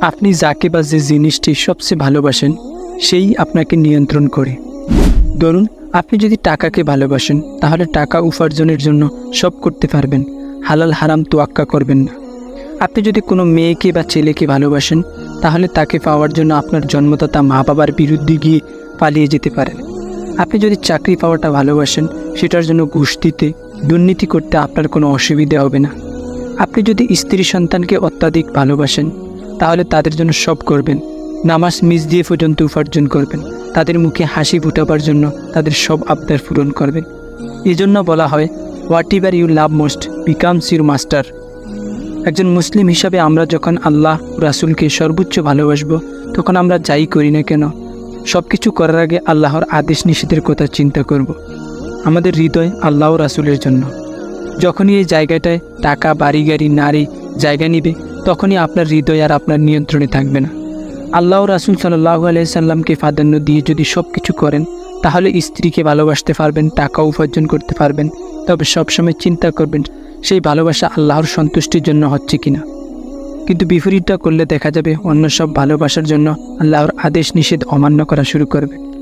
আপনি যাকে বা যে জিনিসটি সবচেয়ে ভালোবাসেন সেই আপনাকে নিয়ন্ত্রণ করে। ধরুন, আপনি যদি টাকাকে ভালোবাসেন তাহলে টাকা উপার্জনের জন্য সব করতে পারবেন, হালাল হারাম তোয়াক্কা করবেন না। আপনি যদি কোনো মেয়েকে বা ছেলেকে ভালোবাসেন তাহলে তাকে পাওয়ার জন্য আপনার জন্মদাতা মা বাবার বিরুদ্ধে গিয়ে পালিয়ে যেতে পারেন। আপনি যদি চাকরি পাওয়াটা ভালোবাসেন সেটার জন্য ঘুষ দিতে, দুর্নীতি করতে আপনার কোনো অসুবিধা হবে না। আপনি যদি স্ত্রী সন্তানকে অত্যাধিক ভালোবাসেন তাহলে তাদের জন্য সব করবেন, নামাজ মিস দিয়ে পর্যন্ত উপার্জন করবেন, তাদের মুখে হাসি ফুটাবার জন্য তাদের সব আবদার পূরণ করবেন। এজন্য বলা হয়, whatever you love most becomes your master. একজন মুসলিম হিসাবে আমরা যখন আল্লাহ রাসূলকে সর্বোচ্চ ভালোবাসবো তখন আমরা যাই করি না কেন সব কিছু করার আগে আল্লাহর আদেশ নিষেধের কথা চিন্তা করব। আমাদের হৃদয় আল্লাহ রাসূলের জন্য। যখনই এই জায়গাটায় টাকা, বাড়ি, গাড়ি, নারী জায়গা নিবে তখনই আপনার হৃদয় আর আপনার নিয়ন্ত্রণে থাকবে না। আল্লাহ রাসূল সাল্লাল্লাহু আলাইহি সাল্লামকে প্রাধান্য দিয়ে যদি সব কিছু করেন তাহলে স্ত্রীকে ভালোবাসতে পারবেন, টাকা উপার্জন করতে পারবেন। তবে সবসময় চিন্তা করবেন সেই ভালোবাসা আল্লাহর সন্তুষ্টির জন্য হচ্ছে কিনা। কিন্তু বিপরীতটা করলে দেখা যাবে অন্য সব ভালোবাসার জন্য আল্লাহর আদেশ নিষেধ অমান্য করা শুরু করবে।